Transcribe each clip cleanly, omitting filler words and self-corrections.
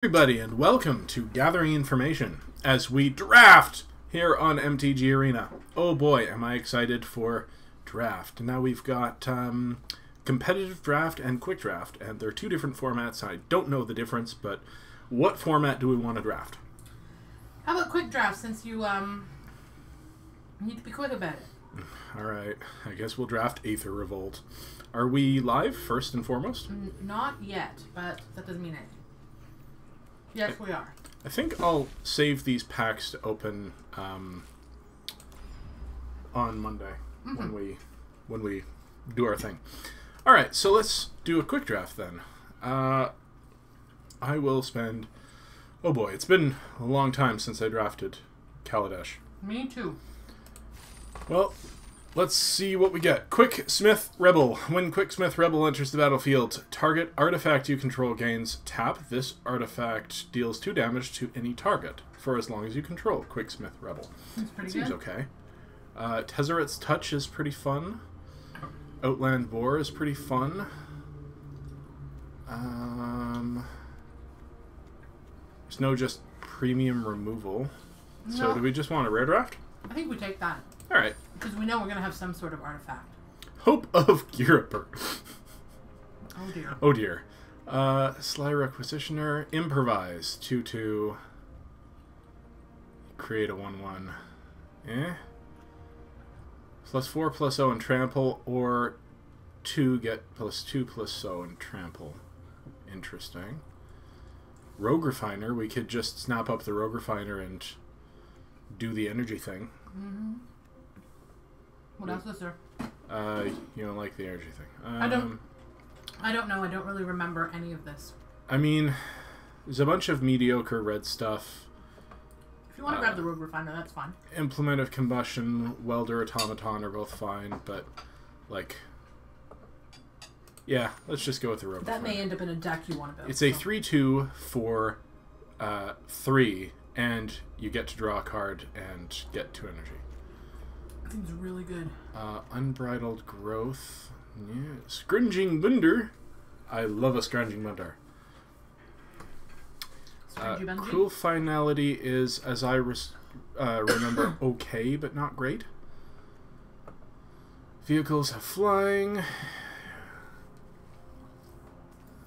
Everybody, and welcome to Gathering Information as we draft here on MTG Arena. Oh boy, am I excited for draft. Now we've got competitive draft and quick draft, and they're two different formats. I don't know the difference, but what format do we want to draft? How about quick draft, since you need to be quick about it? Alright, I guess we'll draft Aether Revolt. Are we live, first and foremost? Not yet, but that doesn't mean anything. Yes, we are. I think I'll save these packs to open on Monday when we do our thing. All right, so let's do a quick draft then. I will spend. Oh boy, it's been a long time since I drafted Kaladesh. Me too. Well, let's see what we get. Quick Smith Rebel. When Quick Smith Rebel enters the battlefield, target artifact you control gains tap. This artifact deals 2 damage to any target for as long as you control Quick Smith Rebel. That's pretty Seems good. Okay. Tezzeret's Touch is pretty fun. Outland Boar is pretty fun. There's no just premium removal. No. So do we just want a rare draft? I think we take that. All right. Because we know we're going to have some sort of artifact. Hope of Giriper. Oh dear. Oh dear. Sly Requisitioner. Improvise. 2/2. Create a 1/1. +4/+0 and trample, or 2 get +2/+0 and trample. Interesting. Rogue Refiner. We could just snap up the Rogue Refiner and do the energy thing. Mm-hmm. What else is there? You don't like the energy thing. I don't know. I don't really remember any of this. I mean, there's a bunch of mediocre red stuff. If you want to grab the Rogue Refiner, that's fine. Implement of Combustion, Welder, Automaton are both fine, but, like, yeah, let's just go with the Rogue That Refiner. may end up in a deck you want to build. It's a 3/2 for 3, and you get to draw a card and get 2 energy. I think it's really good. Unbridled Growth. Yeah. Scringing Bunder. I love a Scringing Bunder. Cruel Finality is, as I remember, okay, but not great. Vehicles have flying.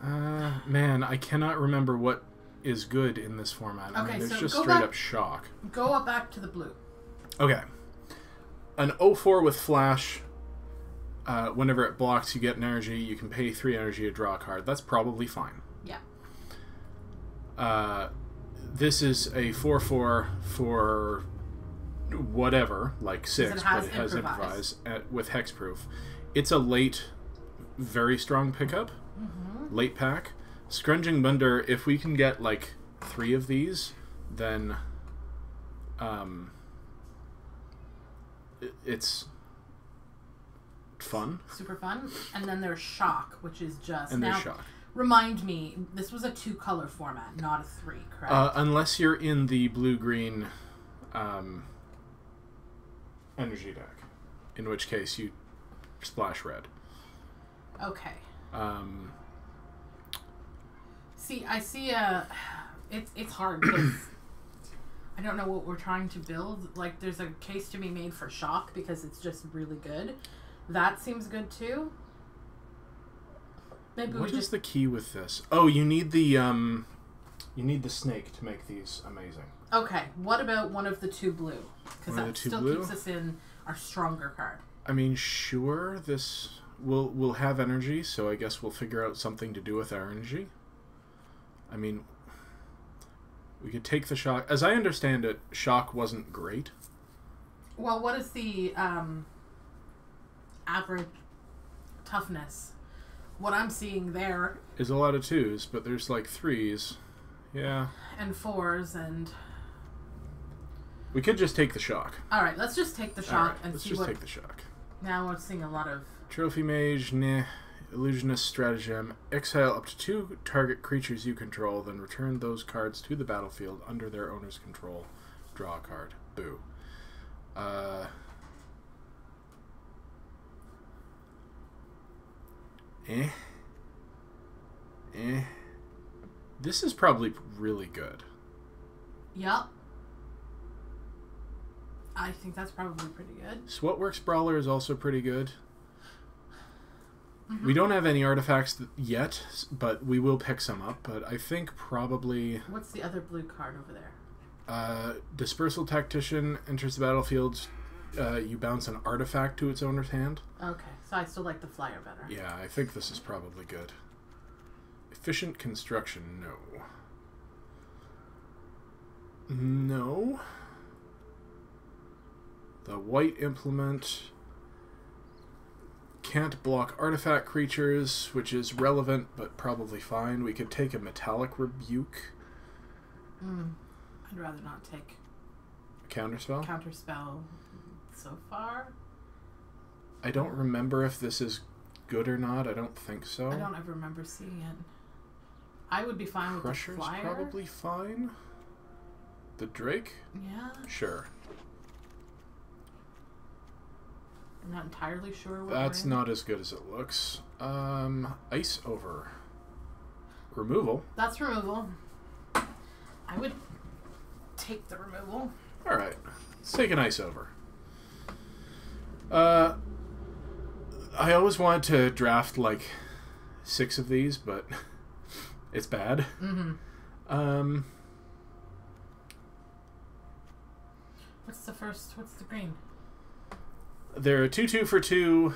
Man, I cannot remember what is good in this format. I mean, there's just straight up shock. Go up back to the blue. Okay. An 0/4 with Flash. Whenever it blocks, you get an energy. You can pay 3 energy to draw a card. That's probably fine. Yeah. This is a 4/4 for whatever, like 6, but it has Improvise with Hexproof. It's a late, very strong pickup. Late pack. Scrunging Bunder, if we can get like 3 of these, then it's fun. Super fun. And then there's Shock, which is just... And there's Shock. Remind me, this was a 2-color format, not a 3, correct? Unless you're in the blue-green energy deck, in which case you splash red. Okay. See, I see it's hard because I don't know what we're trying to build. Like, there's a case to be made for Shock because it's just really good. That seems good too. Maybe what is the key with this? Oh, you need the snake to make these amazing. Okay, what about one of the 2 blue? Because that still keeps us in our stronger card. I mean, sure, this we'll have energy, so I guess we'll figure out something to do with our energy. I mean, we could take the Shock. As I understand it, Shock wasn't great. Well, what is the average toughness? What I'm seeing there is a lot of 2s, but there's like 3s. Yeah. And 4s, and... We could just take the Shock. Alright, let's just take the Shock and see what... Let's just take the Shock. Now we're seeing a lot of... Trophy Mage, nah. Illusionist Stratagem. Exile up to 2 target creatures you control, then return those cards to the battlefield under their owner's control. Draw a card. Boo. This is probably really good. Yep. I think that's probably pretty good. Sweatworks Brawler is also pretty good. Mm-hmm. We don't have any artifacts yet, but we will pick some up. But I think probably... What's the other blue card over there? Dispersal Tactician enters the battlefield. You bounce an artifact to its owner's hand. Okay, so I still like the flyer better. Yeah, I think this is probably good. Efficient Construction, no. No. The White Implement can't block artifact creatures, which is relevant, but probably fine. We could take a Metallic Rebuke. I'd rather not take a Counterspell? Counterspell so far. I don't remember if this is good or not. I don't think so. I don't ever remember seeing it. I would be fine with the flyer. Crusher's probably fine. The Drake? Yeah. Sure. I'm not entirely sure what That's not as good as it looks. Ice Over. Removal. That's removal. I would take the removal. Alright. Let's take an Ice Over. I always wanted to draft like 6 of these, but it's bad. Mm-hmm. What's the green? They're a 2/2 for 2.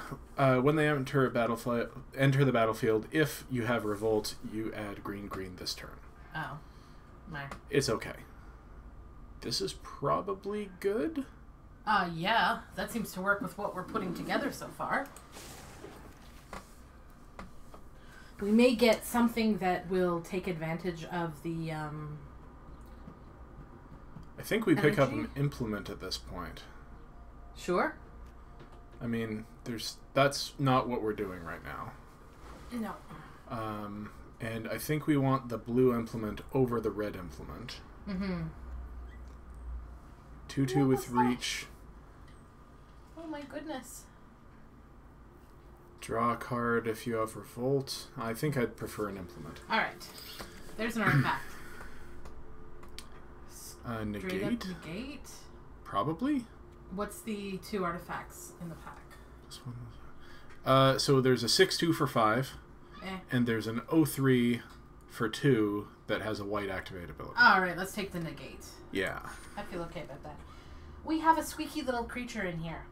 When they enter the battlefield, if you have Revolt, you add green this turn. Oh. No. It's okay. This is probably good. Yeah. That seems to work with what we're putting together so far. We may get something that will take advantage of the, I think we pick up an implement at this point. Sure. I mean, that's not what we're doing right now. No. And I think we want the blue implement over the red implement. Mm-hmm. 2/2 with reach. Oh my goodness. Draw a card if you have Revolt. I think I'd prefer an implement. Alright. There's an artifact. Negate? Negate? Probably. What's the 2 artifacts in the pack? This one. So there's a 6/2 for 5. And there's an 0/3 for 2 that has a white activate ability. Alright, let's take the negate. Yeah. I feel okay about that. We have a squeaky little creature in here.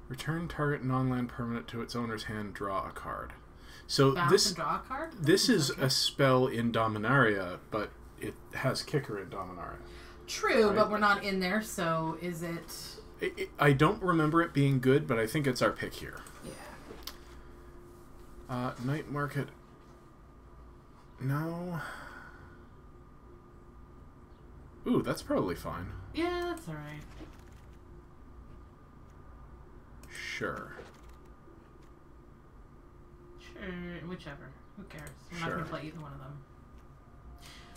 Return target non-land permanent to its owner's hand, draw a card. So Bounce and draw a card? This is a spell in Dominaria, but it has kicker in Dominaria. True, right? But we're not in there, so is it... I don't remember it being good, but I think it's our pick here. Yeah. Night Market. No. Ooh, that's probably fine. Yeah, that's alright. Sure. Sure, whichever. Who cares? We're Sure. not going to play either one of them.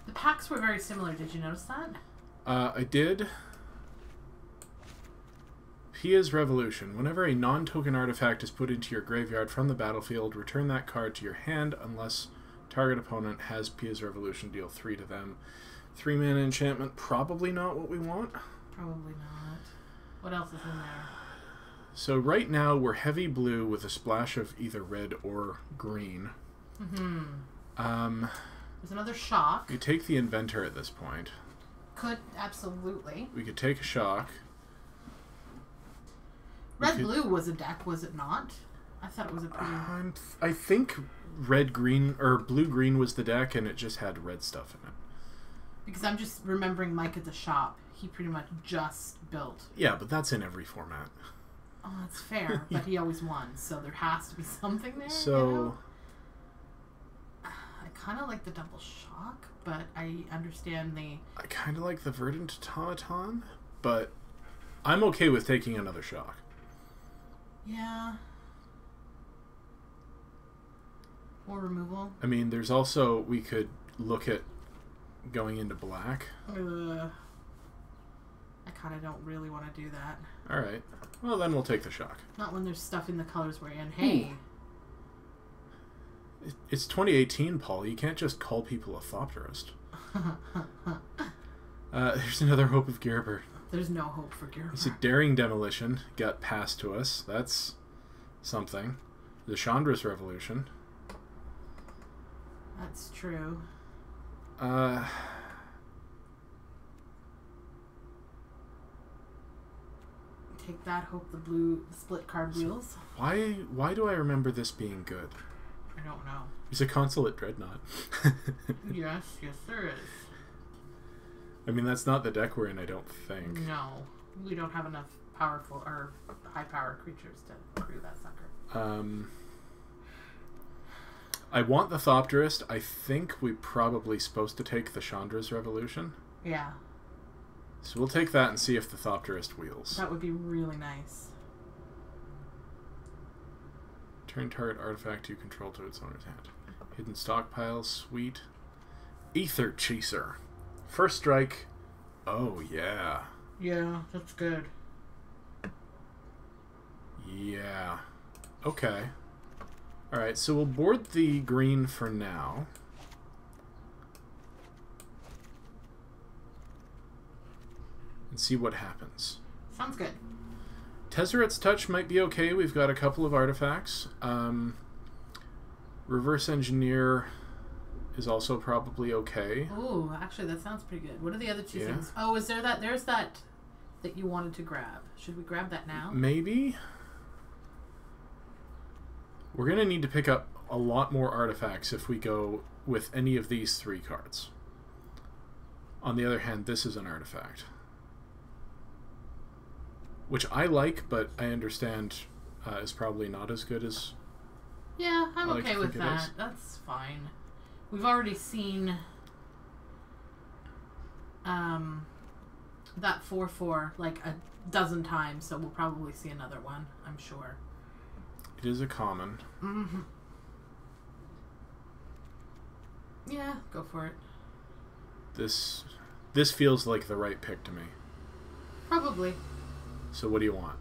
The packs were very similar. Did you notice that? I did. Pia's Revolution. Whenever a non-token artifact is put into your graveyard from the battlefield, return that card to your hand unless target opponent has Pia's Revolution. Deal 3 to them. 3-mana enchantment. Probably not what we want. Probably not. What else is in there? So right now we're heavy blue with a splash of either red or green. Mm-hmm. There's another shock. You take the Inventor at this point. Could, absolutely. We could take a shock. Red-blue was a deck, was it not? I thought it was a pretty... I think red-green, or blue-green was the deck, and it just had red stuff in it. Because I'm just remembering Mike at the shop. He pretty much just built. Yeah, but that's in every format. Oh, that's fair, but he always won, so there has to be something there. So... You know? I kind of like the double shock, but I understand the... I kind of like the Verdant Automaton, but I'm okay with taking another shock. Yeah. Or removal. I mean, there's also... We could look at going into black. I kind of don't really want to do that. Alright. Well, then we'll take the shock. Not when there's stuff in the colors we're in. Hey. It's 2018, Paul. You can't just call people a Thopterist. There's another Hope of Gerber. There's no hope for Gerber. It's a daring demolition. Got passed to us. That's something. The Chandra's Revolution. That's true. Take that, hope the blue split card wheels. Why do I remember this being good? I don't know. There's a Consulate Dreadnought. Yes, there is. I mean, that's not the deck we're in, I don't think. No. We don't have enough powerful or high power creatures to crew that sucker. I want the Thopterist. I think we're probably supposed to take the Chandra's Revolution. Yeah. So we'll take that and see if the Thopterist wheels. That would be really nice. Turn target artifact you control to its owner's hand. Hidden stockpile, sweet. Ether Chaser. First strike. Oh, yeah. Yeah, that's good. Yeah. Okay. Alright, so we'll board the green for now. And see what happens. Sounds good. Tezzeret's Touch might be okay. We've got a couple of artifacts. Reverse Engineer is also probably okay. Ooh, actually, that sounds pretty good. What are the other two things? Oh, is there that? There's that you wanted to grab. Should we grab that now? Maybe. We're going to need to pick up a lot more artifacts if we go with any of these three cards. On the other hand, this is an artifact. Which I like, but I understand is probably not as good as... Yeah, I'm okay with that. That's fine. We've already seen that 4/4 like a dozen times, so we'll probably see another one, I'm sure. It is a common. Mm-hmm. Yeah, go for it. This feels like the right pick to me. Probably. So what do you want?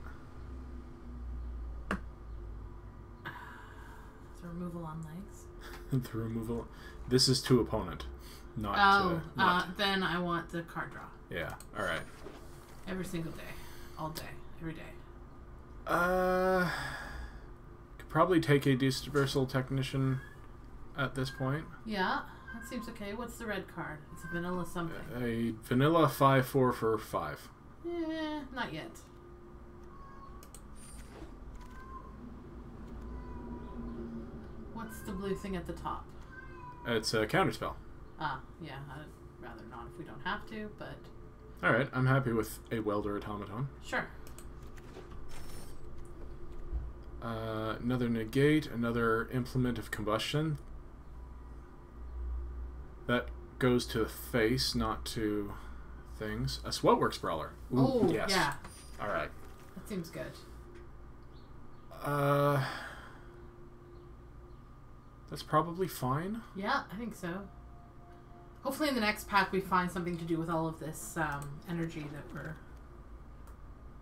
The removal on legs. The removal. This is to opponent, not. Then I want the card draw. Yeah. All right. Every single day, all day, every day. Could probably take a Dispersal Technician at this point. Yeah, that seems okay. What's the red card? It's a vanilla something. A vanilla 5/4 for 5. Not yet. What's the blue thing at the top? It's a counterspell. Yeah, I'd rather not if we don't have to, but... Alright, I'm happy with a Welder Automaton. Sure. Another Negate, another Implement of Combustion. That goes to face, not to things. A Sweatworks Brawler. Ooh, oh, yes. Yeah. Alright. That seems good. That's probably fine. Yeah, I think so. Hopefully in the next pack we find something to do with all of this energy that we're...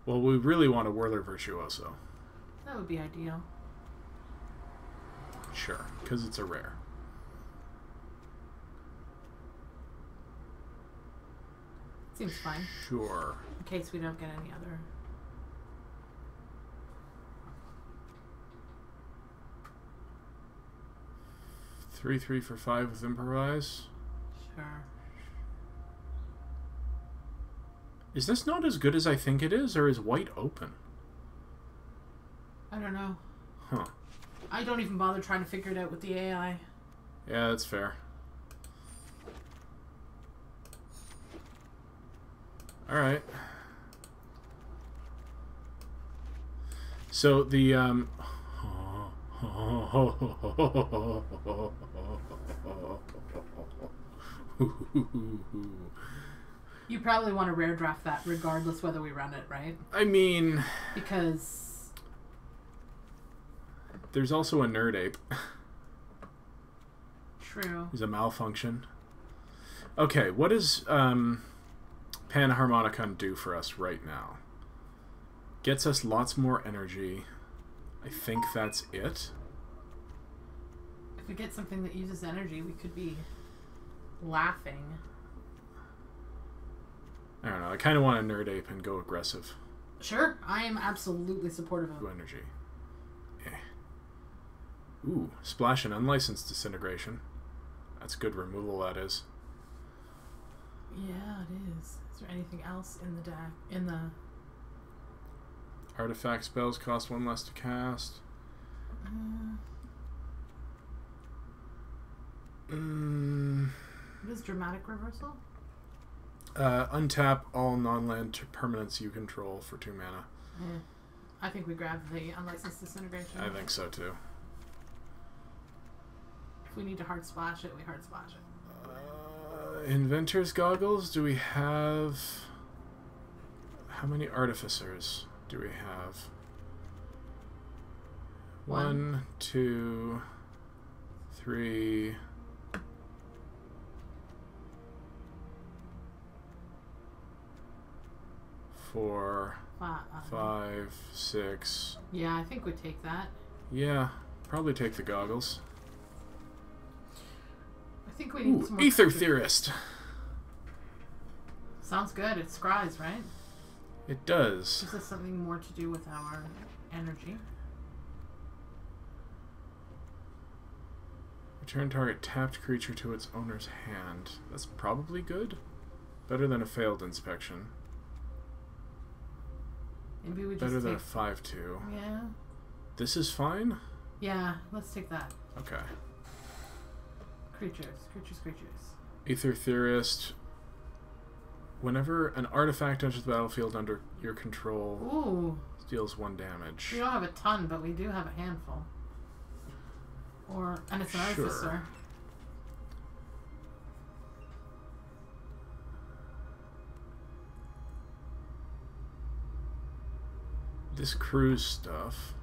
Well, we really want a Whirler Virtuoso. That would be ideal. Sure, because it's a rare. Seems fine. Sure. In case we don't get any other... 3/3 for 5 with Improvise. Sure. Is this not as good as I think it is, or is white open? I don't know. Huh. I don't even bother trying to figure it out with the AI. Yeah, that's fair. Alright. So the you probably want to rare draft that regardless whether we run it, right? I mean... Because... There's also a Nerd Ape. True. There's a Malfunction. Okay, what does Panharmonicon do for us right now? Gets us lots more energy. I think that's it. If we get something that uses energy, we could be laughing. I don't know. I kind of want to nerd ape and go aggressive. Sure, I am absolutely supportive of energy. Ooh, splash and unlicensed disintegration. That's good removal, that is. Yeah, it is. Is there anything else in the deck? In the artifact spells cost 1 less to cast. What is dramatic reversal? Untap all non-land permanents you control for 2 mana. Yeah. I think we grab the unlicensed disintegration. I think so too. If we need to hard splash it, we hard splash it. Inventor's Goggles, do we have... How many Artificers do we have? 1, 2, 3... 4, 5, 6... Yeah, I think we'd take that. Yeah, probably take the goggles. I think we need some more Ether Theorist. Sounds good. It scries, right? It does. Gives us something more to do with our energy. Return target tapped creature to its owner's hand. That's probably good. Better than a failed inspection. Maybe we just better than a 5/2. Yeah. This is fine? Yeah, let's take that. Okay. Creatures. Ether Theorist. Whenever an artifact enters the battlefield under your control, deals 1 damage. We don't have a ton, but we do have a handful. And it's an artificer. This cruise stuff.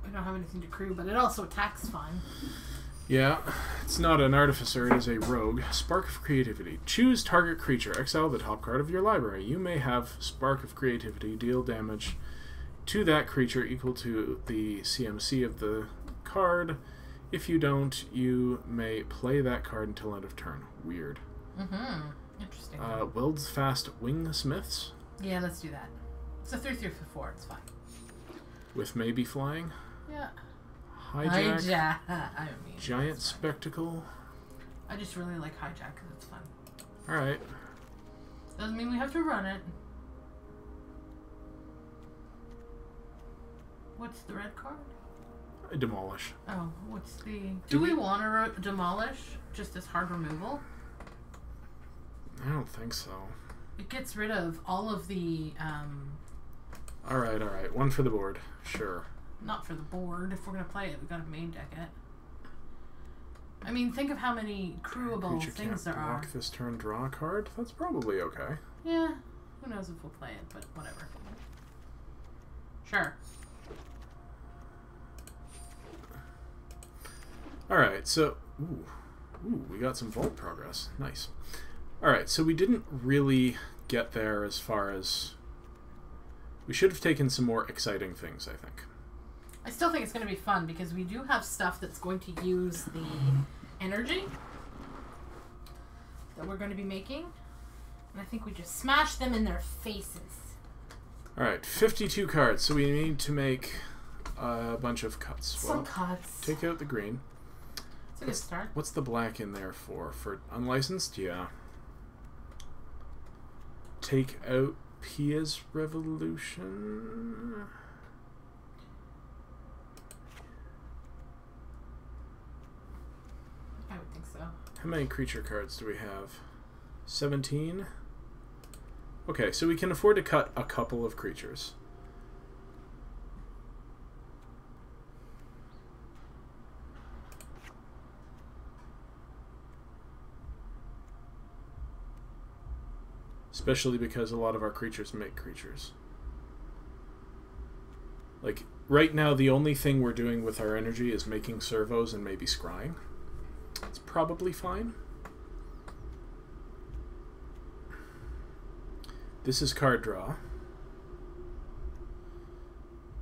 We don't have anything to crew, but it also attacks fine. Yeah, it's not an artificer, it is a rogue. Spark of Creativity. Choose target creature. Exile the top card of your library. You may have Spark of Creativity. Deal damage to that creature equal to the CMC of the card. If you don't, you may play that card until end of turn. Weird. Interesting. Wild's Fast Wingsmiths. Yeah, let's do that. It's a 3/4. It's fine. With maybe flying. Yeah. Hijack. I mean, Giant Spectacle. I just really like hijack because it's fun. Alright. Doesn't mean we have to run it. What's the red card? Demolish. Oh, what's the... Do we want to demolish just as hard removal? I don't think so. It gets rid of all of the... Alright. 1 for the board. Sure. Not for the board. If we're going to play it, we've got to main deck it. I mean, think of how many crewable things there are. Block this turn, draw a card? That's probably okay. Yeah. Who knows if we'll play it, but whatever. Sure. Alright, so... Ooh, we got some vault progress. Nice. Alright, so we didn't really get there as far as... We should have taken some more exciting things, I think. I still think it's going to be fun because we do have stuff that's going to use the energy that we're going to be making. And I think we just smash them in their faces. Alright, 52 cards, so we need to make a bunch of cuts. Some cuts. Take out the green. It's a good start. What's the black in there for? For unlicensed? Yeah. Take out Pia's Revolution. I would think so. How many creature cards do we have? 17? Okay, so we can afford to cut a couple of creatures. Especially because a lot of our creatures make creatures. Like, right now the only thing we're doing with our energy is making servos and maybe scrying. It's probably fine. This is card draw.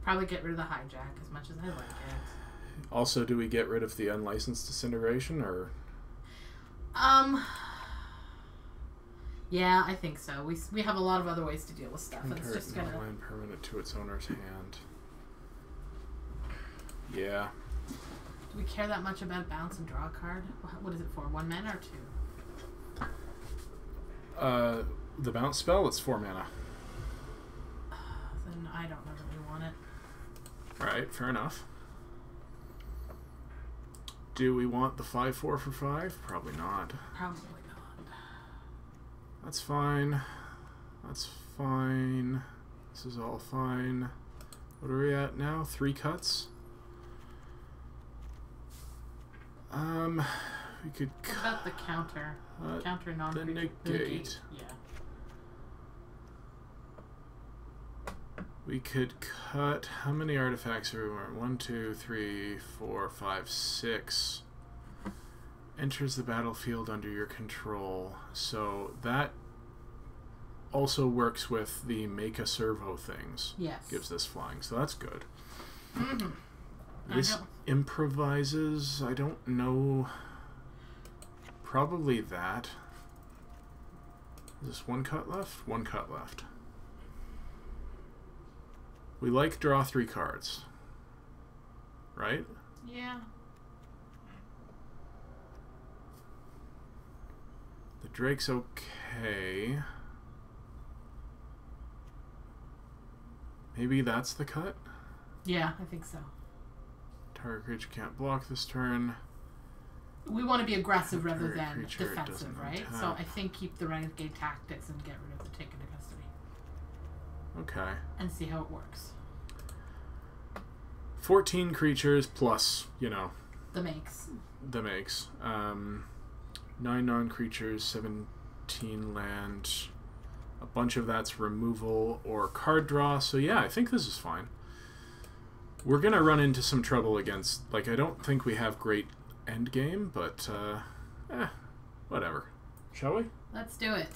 Probably get rid of the hijack as much as I like it. Also, do we get rid of the unlicensed disintegration, or? Yeah, I think so. We have a lot of other ways to deal with stuff. And it's just gonna land permanent to its owner's hand. Yeah. Do we care that much about bounce and draw a card? What is it for? 1 mana or 2? The bounce spell, it's 4 mana. Then I don't know that we want it. Right, fair enough. Do we want the 5/4 for 5? Probably not. Probably not. That's fine. That's fine. This is all fine. What are we at now? 3 cuts? We could what about the counter? Counter non-creature. The negate. Yeah. We could cut... How many artifacts are we wearing? 1, 2, 3, 4, 5, 6. Enters the battlefield under your control. So that also works with the make a servo things. Yes. Gives this flying. So that's good. Mm-hmm. This improvises, I don't know. Probably that. Is this 1 cut left? 1 cut left. We like draw 3 cards. Right? Yeah. The Drake's okay. Maybe that's the cut? Yeah, I think so. Target creature can't block this turn. We want to be aggressive rather than creature defensive, right? untap. So I think keep the renegade tactics and get rid of the take into custody. Okay. And see how it works. 14 creatures plus, you know. The makes. 9 non-creatures, 17 land. A bunch of that's removal or card draw. So yeah, I think this is fine. We're going to run into some trouble against... Like, I don't think we have great endgame, but, whatever. Shall we? Let's do it.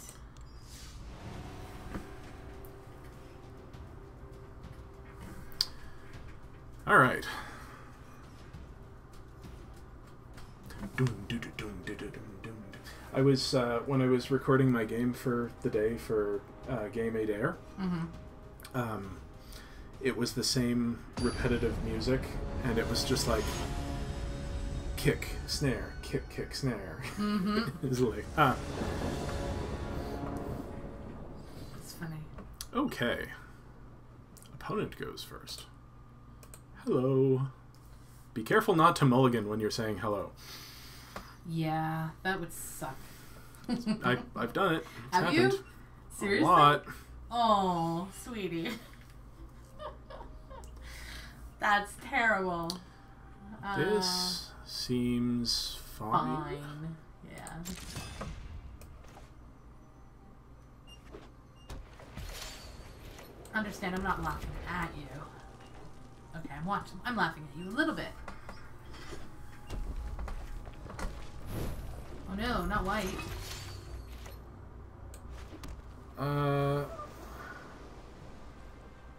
All right. I was, when I was recording my game for the day for Game 8 Air, it was the same repetitive music, and it was just like kick, snare, kick, kick, snare. It was like, It's funny. Okay. Opponent goes first. Hello. Be careful not to mulligan when you're saying hello. Yeah, that would suck. I've done it. It's Have happened. you? Seriously? A lot. Oh, sweetie. That's terrible. This seems fine. Fine. Yeah. Understand, I'm not laughing at you. Okay, I'm laughing at you a little bit. Oh no, not white.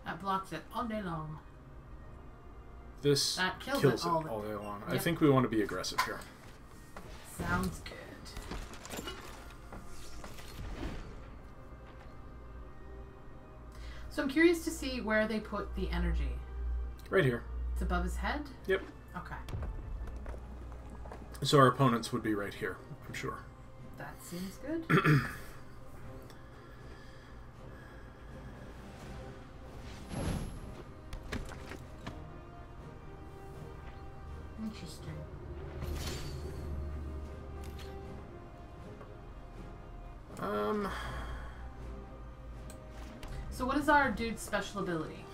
That blocks it all day long. This That kills kills it it all all day long. Yep. I think we want to be aggressive here. Sounds good. So I'm curious to see where they put the energy. Right here. It's above his head? Yep. Okay. So our opponents would be right here, I'm sure. That seems good. Interesting. So what is our dude's special ability?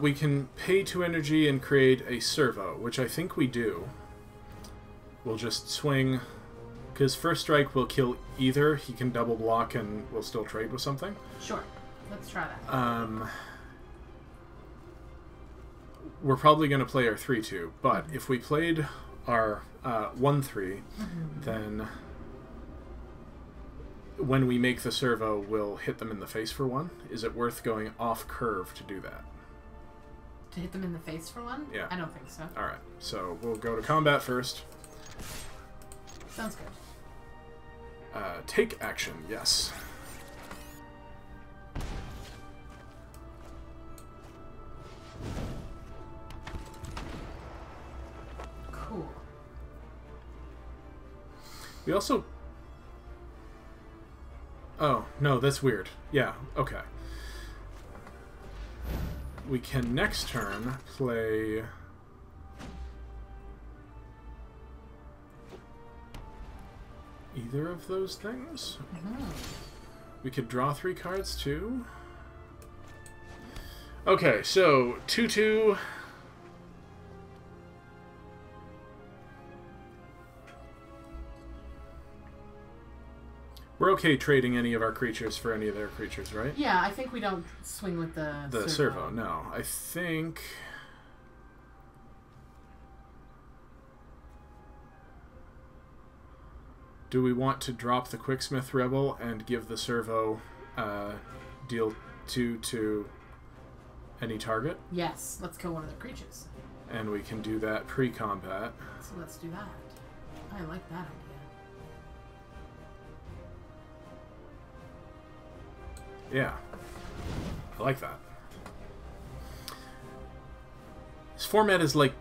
We can pay 2 energy and create a servo, which I think we do. We'll just swing, because first strike will kill either. He can double block and we'll still trade with something. Sure. Let's try that. We're probably going to play our 3-2, but if we played our 1-3, then when we make the servo, we'll hit them in the face for 1. Is it worth going off curve to do that? To hit them in the face for one? Yeah. I don't think so. Alright, so we'll go to combat first. Sounds good. Take action, yes. Cool. We also... Oh, no, that's weird. Yeah, okay. We can next turn play... either of those things? Mm-hmm. We could draw 3 cards too. Okay, so 2/2. We're okay trading any of our creatures for any of their creatures, right? Yeah, I think we don't swing with the servo. No, I think. Do we want to drop the Quicksmith Rebel and give the servo deal 2 to any target? Yes, let's kill one of the creatures. And we can do that pre-combat. So let's do that. I like that idea. Yeah. I like that. This format is like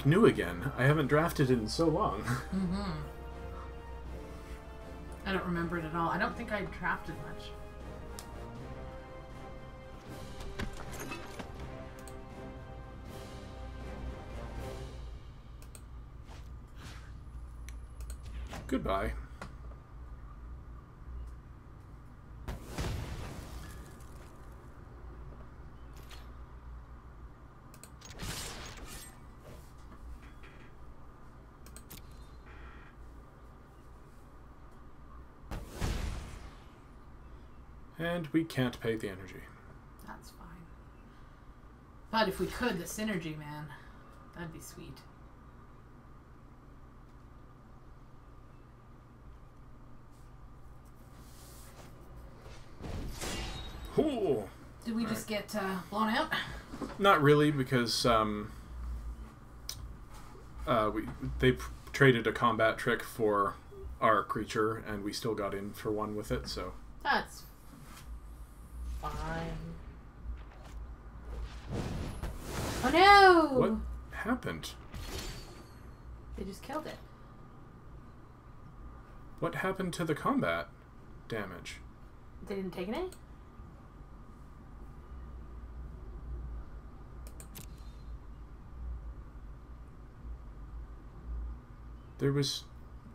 new again. I haven't drafted it in so long. Mm-hmm. I don't remember it at all. I don't think I drafted much. Goodbye. And we can't pay the energy. That's fine. But if we could, the synergy, man, that'd be sweet. Ooh. Did we just get blown out? Not really, because they traded a combat trick for our creature, and we still got in for one with it. So that's fine. Oh no! What happened? They just killed it. What happened to the combat damage? They didn't take any?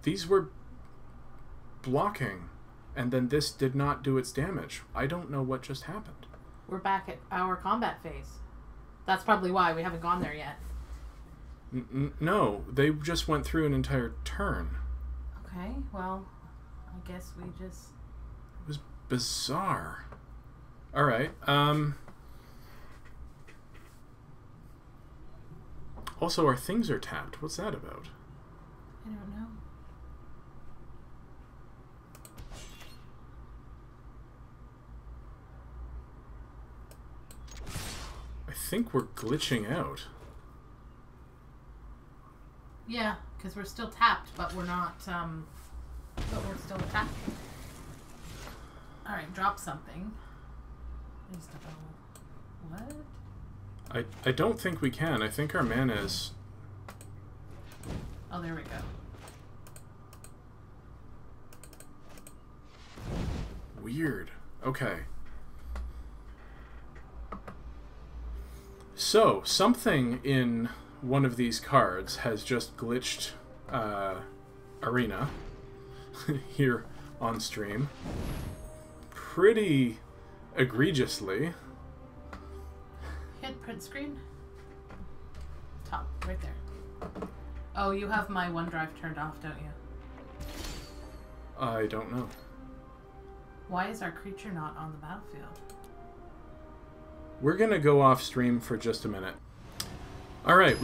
These were blocking, and then this did not do its damage. I don't know what just happened. We're back at our combat phase. That's probably why we haven't gone there yet. No, they just went through an entire turn. Okay, well, I guess we just... It was bizarre. Alright, also, our things are tapped. What's that about? I don't know. I think we're glitching out. Yeah, because we're still tapped, but we're not, but we're still tapped. Alright, drop something. What? I don't think we can. I think our mana is... Oh, there we go. Weird. Okay. So, something in one of these cards has just glitched Arena here on stream. Pretty egregiously. Hit print screen. Top, right there. Oh, you have my OneDrive turned off, don't you? I don't know. Why is our creature not on the battlefield? We're gonna go off stream for just a minute. Alright.